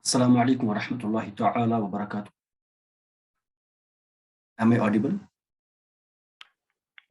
Assalamu alaikum wa rahmatullahi ta'ala wa barakatuh. Am I audible?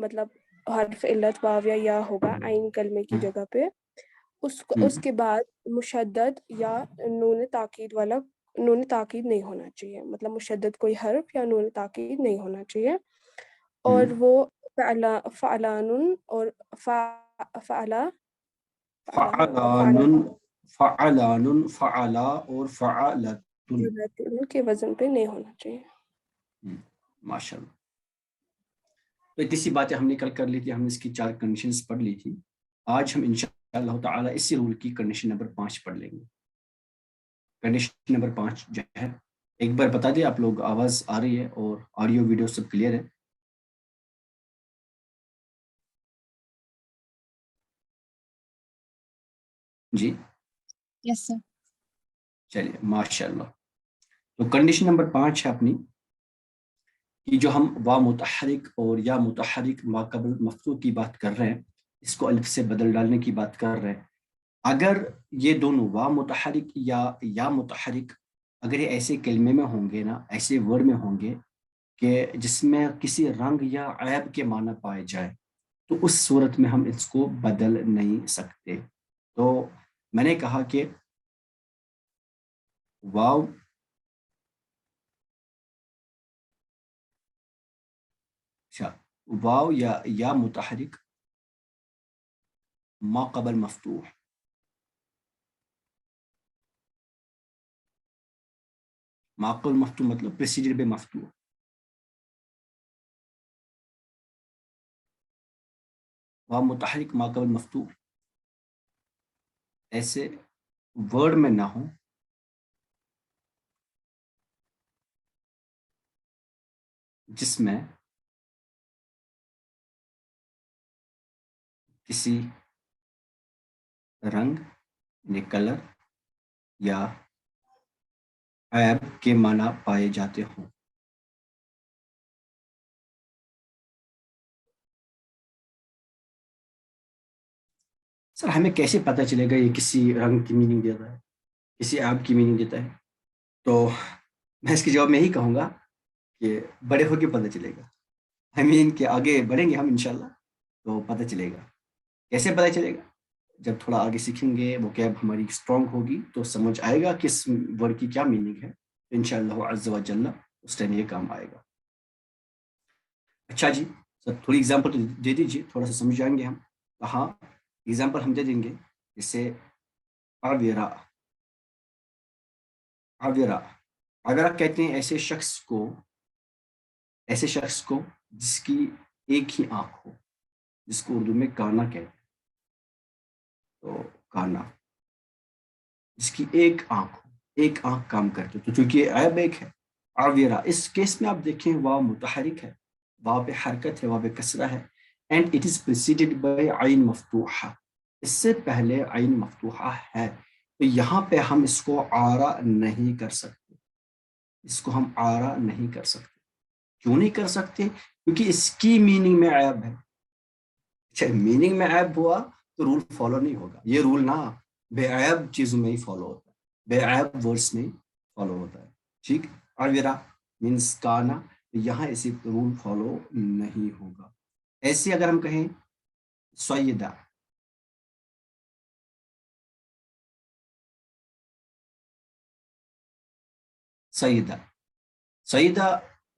مطلب حرف علت واو یا یا ہوگا عین کلمے کی جگہ پہ، اس کے بعد مشدد یا نون تاکید والا، نون تاکید نہیں ہونا چاہیے، مطلب مشدد کوئی حرف یا نون تاکید نہیں ہونا چاہیے، اور وہ فعلان اور فعلا فعلان فعلان فعلا اور فعلتن کے وزن پہ نہیں ہونا چاہیے۔ ماشاء اللہ۔ تو اتنی سی باتیں ہم نے کل کر لی تھی، ہم نے اس کی 4 کنڈیشنز پڑھ لی تھی۔ آج ہم انشاءاللہ تعالی اسی رول کی کنڈیشن نمبر 5 پڑھ لیں گے۔ کنڈیشن نمبر 5 جو ہے، ایک بار بتا دیں آپ لوگ، آواز آ رہی ہے اور آڈیو ویڈیو سب کلیئر ہے؟ جی یس سر۔ چلیے ماشاء اللہ۔ تو کنڈیشن نمبر 5 ہے اپنی کہ جو ہم وا متحرک اور یا متحرک ما قبل مفتوح کی بات کر رہے ہیں، اس کو الف سے بدل ڈالنے کی بات کر رہے ہیں، اگر یہ دونوں وا متحرک یا متحرک اگر یہ ایسے کلمے میں ہوں گے نا، ایسے ورڈ میں ہوں گے کہ جس میں کسی رنگ یا عیب کے معنی پائے جائے، تو اس صورت میں ہم اس کو بدل نہیں سکتے۔ تو میں نے کہا کہ واو واو یا متحرک ما قبل مفتوح، ما قبل مفتوح مطلب پریسیڈڈ بے مفتوح، واو متحرک ما قبل مفتوح ایسے ورڈ میں نہ ہو جس میں کسی رنگ یعنی کلر یا عیب کے معنی پائے جاتے ہوں۔ سر ہمیں کیسے پتہ چلے گا یہ کسی رنگ کی میننگ دیتا ہے، کسی عیب کی میننگ دیتا ہے؟ تو میں اس کے جواب میں یہی کہوں گا کہ بڑے ہو کے پتہ چلے گا، کہ آگے بڑھیں گے ہم انشاءاللہ تو پتہ چلے گا۔ کیسے پتہ چلے گا؟ جب تھوڑا آگے سیکھیں گے، وہ کیب ہماری اسٹرانگ ہوگی تو سمجھ آئے گا کہ اس ورڈ کی کیا میننگ ہے، انشاءاللہ عز و جل اس ٹائم یہ کام آئے گا۔ اچھا جی سر، تھوڑی ایگزامپل تو دے دیجیے، تھوڑا سا سمجھ جائیں گے ہم۔ ہاں ایگزامپل ہم دے دیں گے، جیسے عویرا کہتے ہیں ایسے شخص کو جس کی ایک ہی آنکھ ہو، جس کو اردو میں کانا کہتے ہیں۔ تو کانا، جس کی ایک آنکھ کام کرتے، تو چونکہ عیب ایک ہے عویرا، اس کیس میں آپ دیکھیں واو متحرک ہے، واو پہ حرکت ہے، واو پہ کسرہ ہے، اینڈ اٹ از پریسیڈڈ بائی عین مفتوحہ، اس سے پہلے عین مفتوحہ ہے، تو یہاں پہ ہم اس کو عارہ نہیں کر سکتے، کیوں نہیں کر سکتے؟ کیونکہ اس کی میننگ میں عیب ہے۔ اچھا میننگ میں عیب ہوا تو رول فالو نہیں ہوگا، یہ رول نہ بے عیب چیزوں میں ہی فالو ہوتا ہے، بے عیب ورڈز میں فالو ہوتا ہے، ٹھیک۔ عویرا مینس کانا، یہاں ایسی رول فالو نہیں ہوگا۔ ایسے اگر ہم کہیں سیدہ،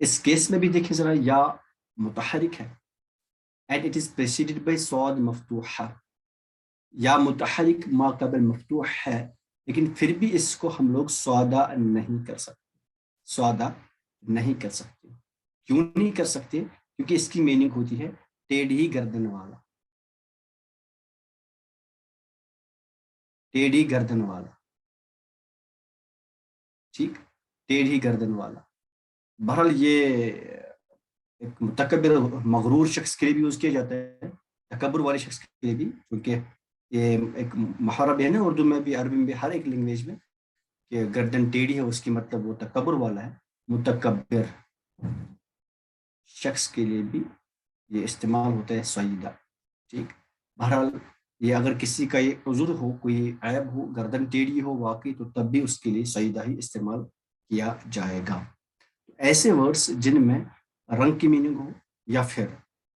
اس کیس میں بھی دیکھیں ذرا، یا متحرک ہے and it is preceded by صاد مفتوحہ، یا متحرک ما قبل مفتوح ہے، لیکن پھر بھی اس کو ہم لوگ سوادہ نہیں کر سکتے۔ کیوں نہیں کر سکتے؟ کیونکہ اس کی میننگ ہوتی ہے ٹیڑھی گردن والا، ٹھیک، ٹیڑھی گردن والا۔ بہرحال یہ ایک متکبر مغرور شخص کے لیے بھی یوز کیا جاتا ہے، تکبر والے شخص کے لیے بھی، کیونکہ یہ ایک محرب ہے نا اردو میں بھی، عربی میں بھی، ہر ایک لینگویج میں، کہ گردن ٹیڑھی ہے اس کی مطلب وہ تکبر والا ہے، متکبر شخص کے لیے بھی یہ استعمال ہوتا ہے سیدہ، ٹھیک۔ بہرحال یہ اگر کسی کا یہ عذر ہو، کوئی عیب ہو، گردن ٹیڑھی ہو واقعی، تو تب بھی اس کے لیے سیدہ ہی استعمال کیا جائے گا۔ ایسے ورڈز جن میں رنگ کی میننگ ہو یا پھر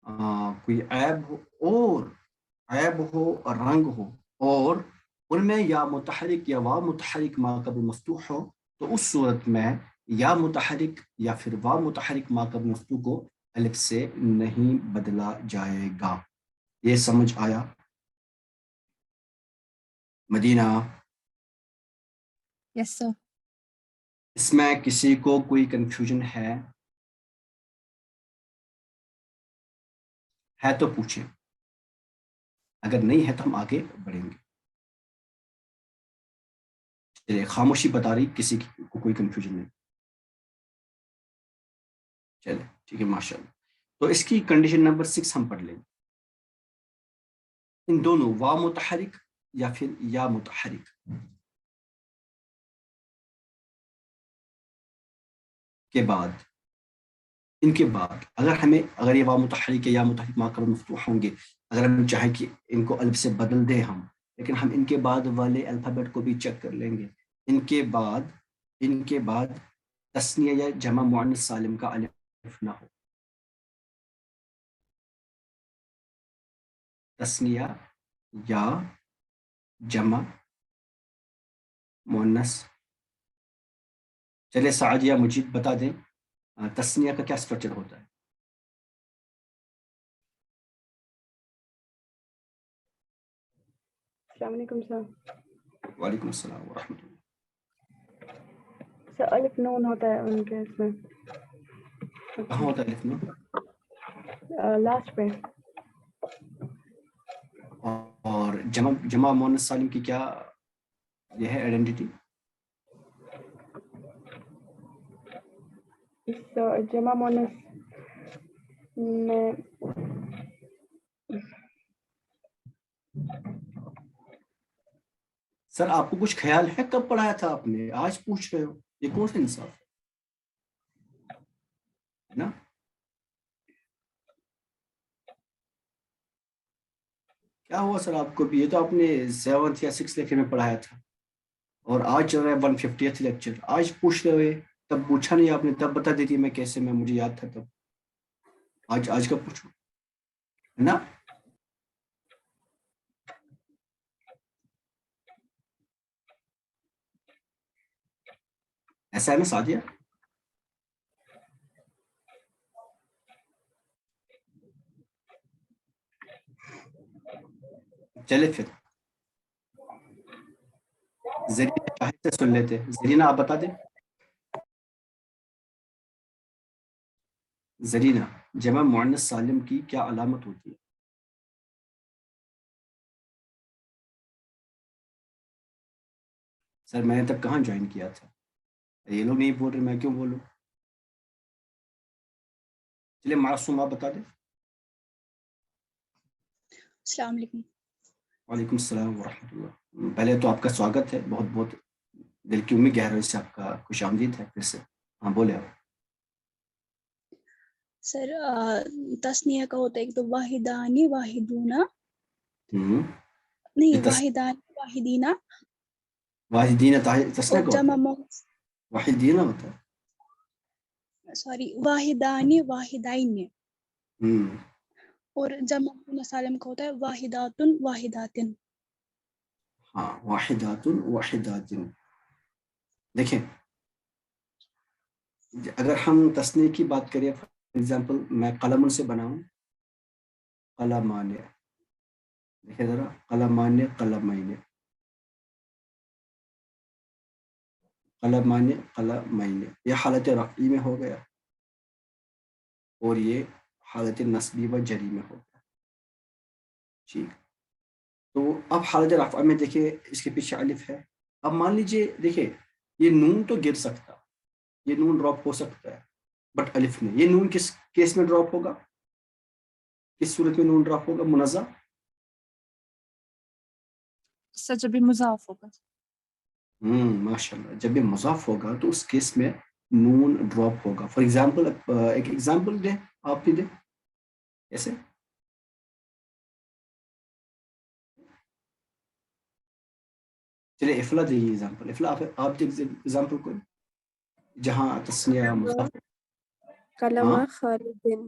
کوئی عیب ہو اور رنگ ہو اور ان میں یا متحرک یا واو متحرک ما قبل مفتوح ہو تو اس صورت میں یا متحرک یا پھر واو متحرک ما قبل مفتوح کو الف سے نہیں بدلا جائے گا. یہ سمجھ آیا؟ مدینہ یس سر. اس میں کسی کو کوئی کنفیوژن ہے تو پوچھیں, اگر نہیں ہے تو ہم آگے بڑھیں گے. چلیے خاموشی بتا رہی کسی کو کوئی کنفیوژن نہیں. چلے ٹھیک ہے ماشاء اللہ. تو اس کی کنڈیشن نمبر 6 ہم پڑھ لیں گے. ان دونوں وا متحرک یا پھر یا متحرک کے بعد ان کے بعد اگر یہ وا متحرک یا متحرک ما قبل مفتوح ہوں گے, اگر ہم چاہیں کہ ان کو الف سے بدل دیں ہم, لیکن ہم ان کے بعد والے الفابیٹ کو بھی چیک کر لیں گے. ان کے بعد تثنیہ یا جمع مؤنث سالم کا الف نہ ہو. تثنیہ یا جمع مؤنث. چلے سعد یا مجید بتا دیں تثنیہ کا کیا اسٹرکچر ہوتا ہے؟ السلام علیکم سر. وعلیکم السلام ورحمۃ اللہ. سر الف نون ہوتا ہے ان کے اس میں کہاں ہوتا ہے الف نون؟ لاسٹ پہ. اور جمع مؤنث سالم کی کیا یہ ہے آئیڈینٹی؟ اس جمع مونس میں سر آپ کو کچھ خیال ہے کب پڑھایا تھا آپ نے؟ آج پوچھ رہے ہو, یہ کون سا انصاف ہے نا؟ کیا ہوا سر آپ کو بھی؟ یہ تو آپ نے 7th یا 6th لیکچر میں پڑھایا تھا اور آج چل رہا ہے 150th لیکچر. آج پوچھ رہے ہوئے, تب پوچھا نہیں آپ نے, تب بتا دیتی میں کیسے, میں مجھے یاد تھا تب. آج کب پوچھوں ہے نا؟ ایسا ہے نا سعدیہ؟ چلے پھر زرینہ شاہد سے سن لیتے. زرینہ آپ بتا دیں. زرینہ جمع مؤنث سالم کی کیا علامت ہوتی ہے؟ سر میں نے تب کہاں جوائن کیا تھا, یہ لوگ نہیں بول رہے, میں کیوں بولوں؟ چلیے معصوم آپ بتا دیں. السلام علیکم. وعلیکم السلام ورحمۃ اللہ. پہلے تو آپ کا سواگت ہے, بہت بہت دل کی امید گہرائی سے آپ کا خوش آمدید ہے پھر سے. ہاں بولے آپ. سر تسنیہ کا ہوتا ہے ایک تو واحدانی واحدونا, نہیں واحدانی واحدینا, واحدین تسنیہ اور کا جمع ہوتا ہے, واحدین ہوتا ہے. سوری واحدانی واحدین, ہوں اور جمع سالم کا ہوتا ہے واحدات واحداتن. ہاں واحدات واحدات. دیکھیں اگر ہم تسنیہ کی بات کریں, فار ایگزامپل میں قلم سے بناؤں قلمان, دیکھیں ذرا قلمان قلمین, قلمان قلمین, یہ حالت رفعی میں ہو گیا اور یہ حالت نصبی و جری میں ہو گیا. ٹھیک, تو اب حالت رفع میں دیکھیں اس کے پیچھے الف ہے. اب مان لیجئے دیکھیں یہ نون تو گر سکتا, یہ نون ڈراپ ہو سکتا ہے, بٹ الف نہیں. یہ نون کس کیس میں ڈراپ ہوگا, کس صورت میں نون ڈراپ ہوگا منزہ؟ سر جب بھی مضاف ہوگا. ماشاء اللہ, جب یہ مضاف ہوگا تو اس کیس میں نون ڈراپ ہوگا. فار ایگزامپل ایک ایگزامپل دیں, آپ بھی دیں. کیسے؟ چلیے افلا دیجیے ایگزامپل. افلا آپ دیں ایگزامپل کوئی جہاں تسنیہ مضاف. کلمہ خالدین.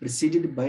preceded by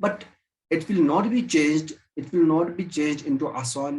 but it will not be changed into aswan,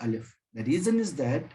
alif. The reason is that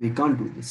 we can't do this,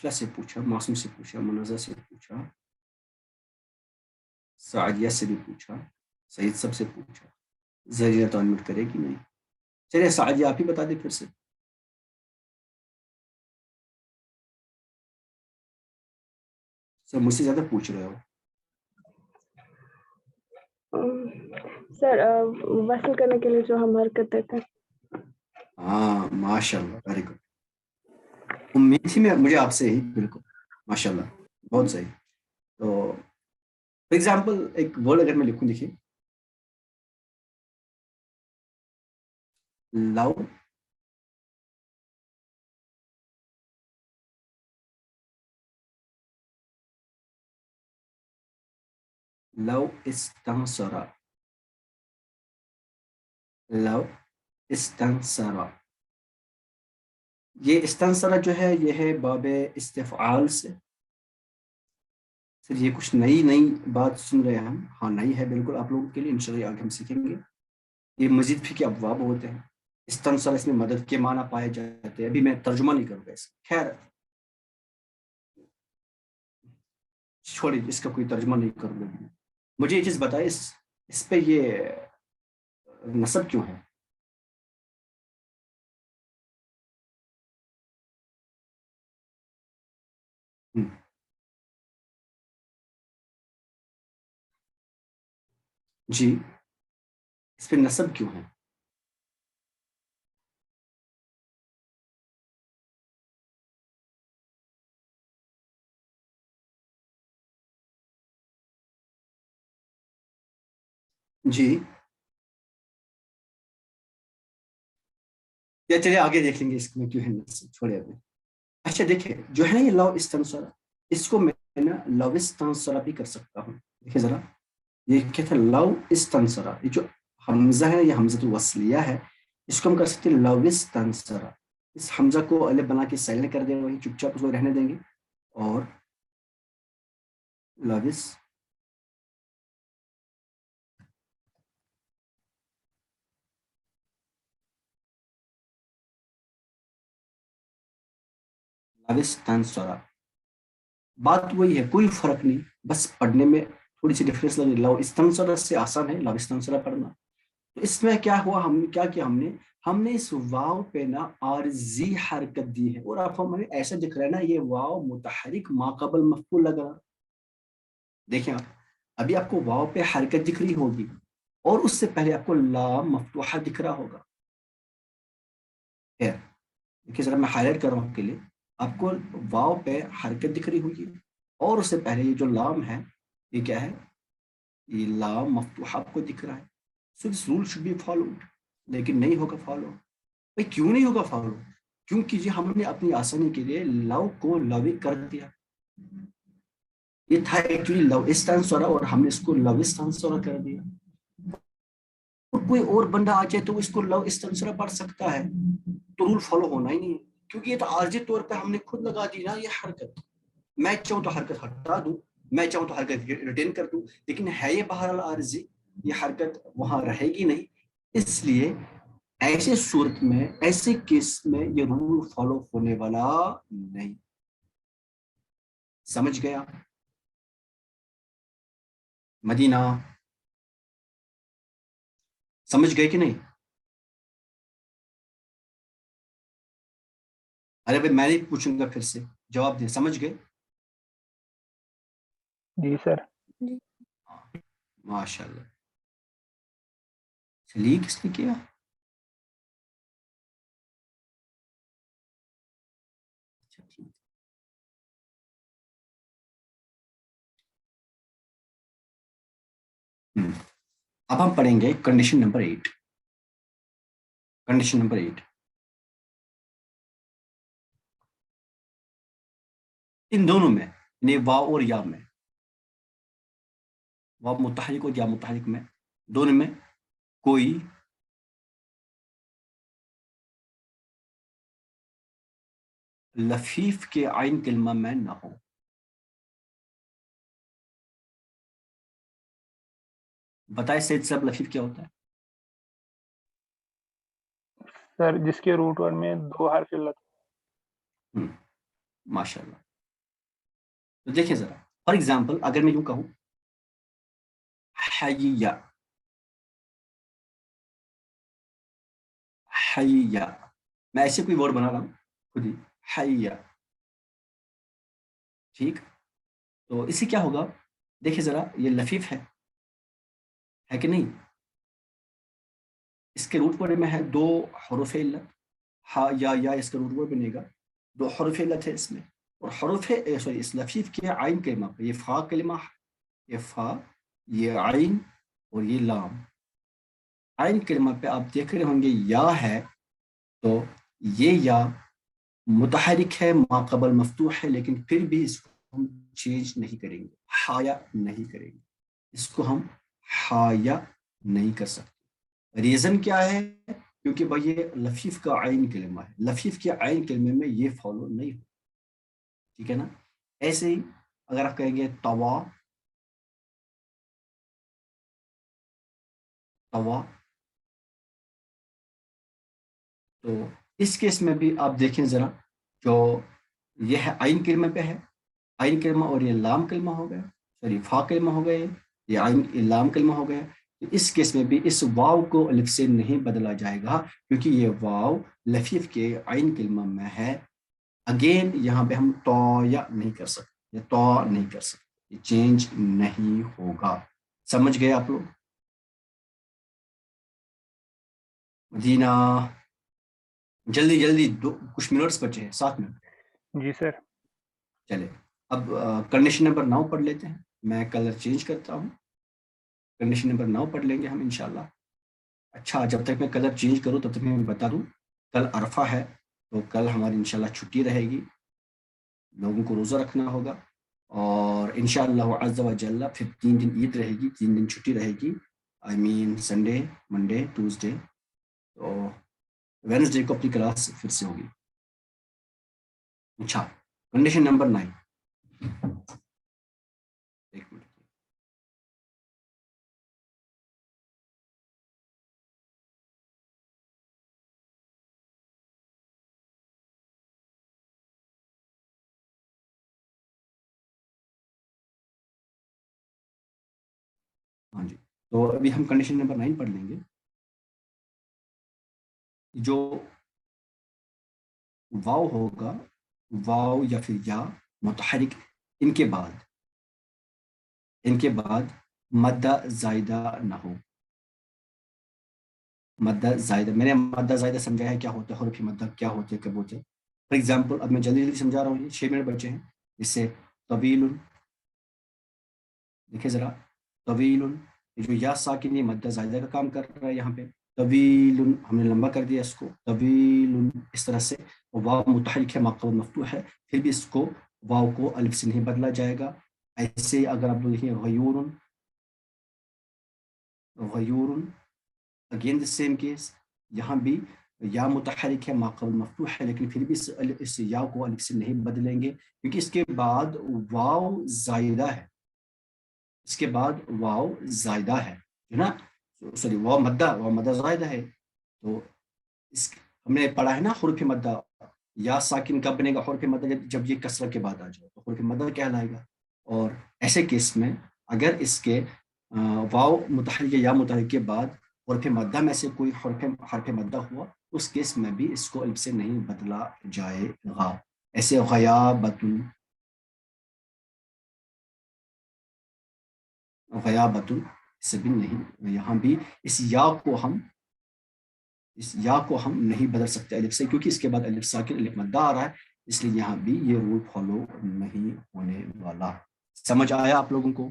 افلا سے پوچھا, معصوم سے پوچھا, منازع سے پوچھا, سعدیہ سے بھی پوچھا, سعید سب سے پوچھا, زہریہ تعمیر کرے گی نہیں. چلیے سعدیہ آپ ہی بتا دیں پھر سے. سر مجھ سے زیادہ پوچھ رہے ہو. سر وصل کرنے کے لیے جو ہم حرکت دیتے ہیں. ہاں ماشاء اللہ, ویری گڈ. امید تھی مجھے آپ سے ہی, بالکل ماشاء اللہ, بہت صحیح. تو فار ایگزامپل ایک ورڈ اگر میں لکھوں, دیکھیے لو, لو استنصر, لو استنصر. یہ استنصر جو ہے یہ ہے باب استفعال سے. سر یہ کچھ نئی بات سن رہے ہیں ہم. ہاں نئی ہے بالکل آپ لوگوں کے لیے, انشاءاللہ آگے ہم سیکھیں گے. یہ مزید بھی کے ابواب ہوتے ہیں. استنصر اس میں مدد کے معنی پائے جاتے ہیں. ابھی میں ترجمہ نہیں کروں گا اس کا, خیر چھوڑیے, اس کا کوئی ترجمہ نہیں کروں گا. مجھے یہ چیز بتائے, اس پہ یہ نصب کیوں ہے؟ جی اس پہ نصب کیوں ہے؟ جی یا چلیے آگے دیکھ لیں گے اس میں کیوں ہے نصب, چھوڑے ابھی. اچھا دیکھیں جو ہے نا یہ لو استنصر, اس کو میں نا لو استنصر بھی کر سکتا ہوں. دیکھیں ذرا, یہ کیا تھا, لو استنصر, یہ جو حمزہ ہے یہ حمزۃ الوصلیہ ہے, اس کو ہم کر سکتے ہیں لو استنصر. اس حمزہ کو الف بنا کے سائلنٹ کر دیں, وہی چپ چاپ اس کو رہنے دیں گے, اور لو استنصر. بات وہی ہے, کوئی فرق نہیں, بس پڑھنے میں تھوڑی سی ڈفرینس لگ رہی. لو استنصر سے آسان ہے لو استنصر پڑھنا. تو اس میں کیا ہوا, ہم نے کیا کیا, ہم نے اس واو پہ نا عارضی حرکت دی ہے, اور اب ہمیں ایسا دکھ رہا ہے نا یہ واو متحرک ما قبل مفعول لگ رہا. دیکھیں آپ, ابھی آپ کو واو پہ حرکت دکھ رہی ہوگی, اور اس سے پہلے آپ کو لام مفتوحہ دکھ رہا ہوگا. دیکھیے ذرا میں ہائی لائٹ کر رہا ہوں آپ کے لیے, آپ کو واو پہ حرکت دکھ رہی ہوگی, اور اس سے پہلے یہ جو لام ہے یہ کیا ہے, یہ لام مفتوحہ آپ کو دکھ رہا ہے. So this rule should be followed, لیکن نہیں ہوگا فالو. بھائی کیوں نہیں ہوگا فالو؟ کیونکہ جی ہم نے اپنی آسانی کے لیے لو کو لوی کر دیا. یہ تھا ایکچولی لو استنصر, اور ہم نے اس کو لو استنصر کر دیا. اور کوئی اور بندہ آ جائے تو اس کو لو استنصر پڑھ سکتا ہے, تو رول فالو ہونا ہی نہیں ہے, کیونکہ یہ تو عارضی طور پہ ہم نے خود لگا دی نا یہ حرکت. میں چاہوں تو حرکت ہٹا دوں, میں چاہوں تو حرکت ریٹین کر دوں, لیکن ہے یہ بہرحال عارضی, یہ حرکت وہاں رہے گی نہیں. اس لیے ایسے صورت میں, ایسے کیس میں یہ رول فالو ہونے والا نہیں. سمجھ گیا؟ مدینہ سمجھ گئے کہ نہیں؟ ارے بھائی میں نہیں پوچھوں گا, پھر سے جواب دیں. سمجھ گئے؟ جی سر. ماشاء اللہ. چلیے کس نے کیا؟ اچھا ٹھیک. اب ہم پڑھیں گے کنڈیشن نمبر 8. کنڈیشن نمبر 8, ان دونوں میں یعنی واو اور یا میں, واو متحرک اور یا متحرک میں, دونوں میں کوئی لفیف کے عین کلمہ میں نہ ہو. بتائے سید صاحب لفیف کیا ہوتا ہے؟ سر جس کے روٹ ورڈ میں 2 حرف علت. ماشاء اللہ. تو دیکھیں ذرا فار ایگزامپل اگر میں یوں کہوں حیّا، حیّا، میں ایسے کوئی ورڈ بنا رہا ہوں خود ہی، حیّا، ٹھیک. تو اس سے کیا ہوگا، دیکھیں ذرا یہ لفیف ہے کہ نہیں. اس کے روٹ ورڈ میں ہے 2 حروف علت، ہا یا اس کا روٹ ورڈ بنے گا، 2 حروف علت ہے اس میں، اور حروف سوری اس لفیف کے عین کلمہ پہ، یہ فا کلمہ، یہ فا، یہ عین اور یہ لام. عین کلمہ پہ آپ دیکھ رہے ہوں گے یا ہے، تو یہ یا متحرک ہے، ما قبل مفتوح ہے، لیکن پھر بھی اس کو ہم چینج نہیں کریں گے، حایا نہیں کریں گے، اس کو ہم حایا نہیں کر سکتے. ریزن کیا ہے؟ کیونکہ بھائی یہ لفیف کا عین کلمہ ہے، لفیف کے عین کلمے میں یہ فالو نہیں ہو، ٹھیک ہے نا. ایسے ہی اگر آپ کہیں گے توا، توا، تو اس کیس میں بھی آپ دیکھیں ذرا، جو یہ ہے عین کلمہ پہ ہے، عین کلمہ اور یہ لام کلمہ ہو گیا، سوری فا کلمہ ہو گیا، یہ عین لام کلمہ ہو گیا. اس کیس میں بھی اس واو کو الف سے نہیں بدلا جائے گا، کیونکہ یہ واو لفیف کے عین کلمہ میں ہے. اگین یہاں پہ ہم تو یا نہیں کر سکتے، یہ تو نہیں کر سکتے، یہ چینج نہیں ہوگا. سمجھ گئے آپ لوگ؟ مدینہ جلدی جلدی، کچھ منٹس بچے ہیں، 7 منٹ. جی سر. چلے اب کنڈیشن نمبر 9 پڑھ لیتے ہیں. میں کلر چینج کرتا ہوں، کنڈیشن نمبر 9 پڑھ لیں گے ہم انشاءاللہ. اچھا جب تک میں کلر چینج کروں تب تک میں بتا دوں، کل عرفہ ہے، تو کل ہماری انشاءاللہ چھٹی رہے گی، لوگوں کو روزہ رکھنا ہوگا، اور انشاءاللہ عز و جل پھر 3 دن عید رہے گی، 3 دن چھٹی رہے گی، آئی مین سنڈے، منڈے، ٹیوزڈے، تو وینسڈے کو اپنی کلاس پھر سے ہوگی. اچھا کنڈیشن نمبر 9، ایک منٹ. ہاں جی، تو ابھی ہم کنڈیشن نمبر 9 پڑھ لیں گے. جو واو ہوگا، واو یا پھر یا متحرک، ان کے بعد مدہ زائدہ نہ ہو. مدہ زائدہ، میں نے مدہ زائدہ سمجھایا کیا ہوتا ہے، حروف مدہ کیا ہوتے ہیں، کب ہوتے ہیں. فار ایگزامپل اب میں جلدی جلدی سمجھا رہا ہوں، 6 منٹ بچے ہیں. اس سے طویل، دیکھیں ذرا، طویل، جو یا ساکن یہ مدہ زائدہ کا کام کر رہا ہے یہاں پہ. طویل ہم نے لمبا کر دیا اس کو، طویل اس طرح سے. واو متحرک ہے، ما قبل مفتوح ہے، پھر بھی اس کو واو کو الف سے نہیں بدلا جائے گا. ایسے اگر آپ دیکھیں غیور، غیور، اگین دا سیم کیس، یہاں بھی یا متحرک ہے، ما قبل مفتوح ہے، لیکن پھر بھی اس یا کو الف سے نہیں بدلیں گے، کیونکہ اس کے بعد واو زائدہ ہے، اس کے بعد واو زائدہ ہے نا، سوری واو مدہ زائدہ ہے. تو ہم نے پڑھا ہے نا حروف مدہ، یا ساکن کب بنے گا حروف مدہ؟ جب یہ کسرہ کے بعد آ جائے تو حروف مدہ کہلائے گا. اور ایسے کیس میں اگر اس کے واو متحرک یا متحرک کے بعد حرف مدہ میں سے کوئی حرف مدہ ہوا، اس کیس میں بھی اس کو الف سے نہیں بدلا جائے گا. ایسے غیابت، غیابت سے بھی نہیں، یہاں بھی اس یا کو ہم نہیں بدل سکتے الف سے، کیونکہ اس کے بعد الف ساکن الف مدہ آ رہا ہے، اس لیے یہاں بھی یہ رول فالو نہیں ہونے والا. سمجھ آیا آپ لوگوں کو؟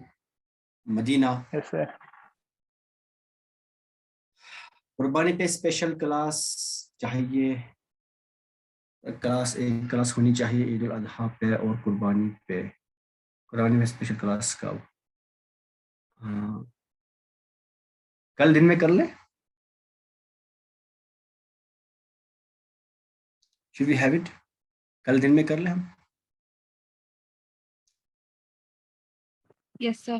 مدینہ یس سر. قربانی پہ اسپیشل کلاس چاہیے، ایک کلاس ہونی چاہیے عید الاضحیٰ پہ اور قربانی پہ. قربانی میں اسپیشل کلاس کا کل دن میں کر لیں. Should we have it? کل دن میں کر لیں ہم. یس سر.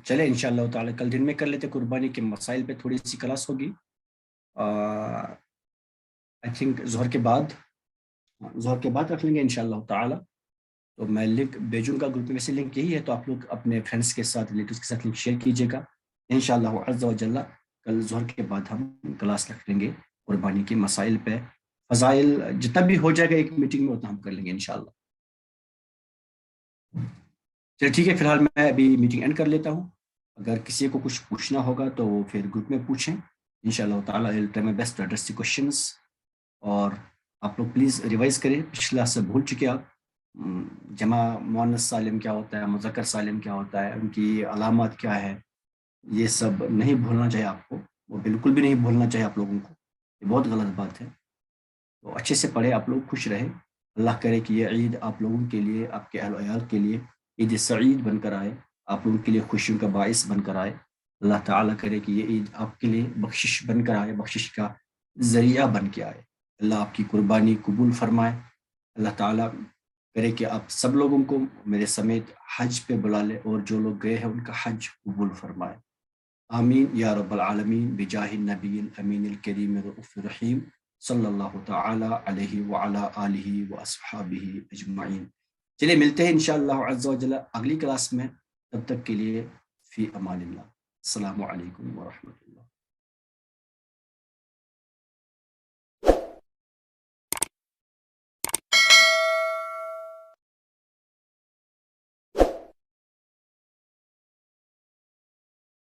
چلے انشاءاللہ تعالی کل دن میں کر لیتے. قربانی کے مسائل پہ تھوڑی سی کلاس ہوگی، آئی تھنک ظہر کے بعد رکھ لیں گے انشاءاللہ تعالی. تو میں لنک بھیجوں گا گروپ میں، ویسے لنک یہی ہے، تو آپ لوگ اپنے فرینڈس کے ساتھ ریلیٹیوز کے ساتھ لنک شیئر کیجیے گا. انشاءاللہ عز و جل کل ظہر کے بعد ہم کلاس رکھ لیں گے قربانی کے مسائل پہ، فضائل جتنا بھی ہو جائے گا ایک میٹنگ میں اتنا ہم کر لیں گے انشاءاللہ. چلیے ٹھیک ہے، فی الحال میں ابھی میٹنگ اینڈ کر لیتا ہوں. اگر کسی کو کچھ پوچھنا ہوگا تو وہ پھر گروپ میں پوچھیں. انشاءاللہ تعالیٰ I'll try my best to address the questions. اور آپ لوگ پلیز ریوائز کریں، پچھلا سے بھول چکے آپ. جمع مؤنث سالم کیا ہوتا ہے، مذکر سالم کیا ہوتا ہے، ان کی علامات کیا ہے، یہ سب نہیں بھولنا چاہیے آپ کو، وہ بالکل بھی نہیں بھولنا چاہیے آپ لوگوں کو، یہ بہت غلط بات ہے. تو اچھے سے پڑھے، آپ لوگ خوش رہے. اللہ کرے کہ یہ عید آپ لوگوں کے لیے، آپ کے اہل و عیال کے لیے عید سعید بن کر آئے، آپ لوگوں کے لیے خوشیوں کا باعث بن کر آئے. اللہ تعالیٰ کرے کہ یہ عید آپ کے لیے بخشش بن کر آئے، بخشش کا ذریعہ بن کے آئے. اللہ آپ کی قربانی قبول فرمائے. اللہ تعالیٰ کرے کہ آپ سب لوگوں کو میرے سمیت حج پہ بلا لے، اور جو لوگ گئے ہیں ان کا حج قبول فرمائے. آمین یا رب العالمین بجاہ النبی الامین الکریم الرؤوف الرحیم صلی اللہ تعالی علیہ وعلی آلہ واصحابہ اجمعین. چلیے ملتے ہیں انشاءاللہ عز و جل اگلی کلاس میں. تب تک کے لیے فی امان اللہ. السلام علیکم ورحمۃ اللہ.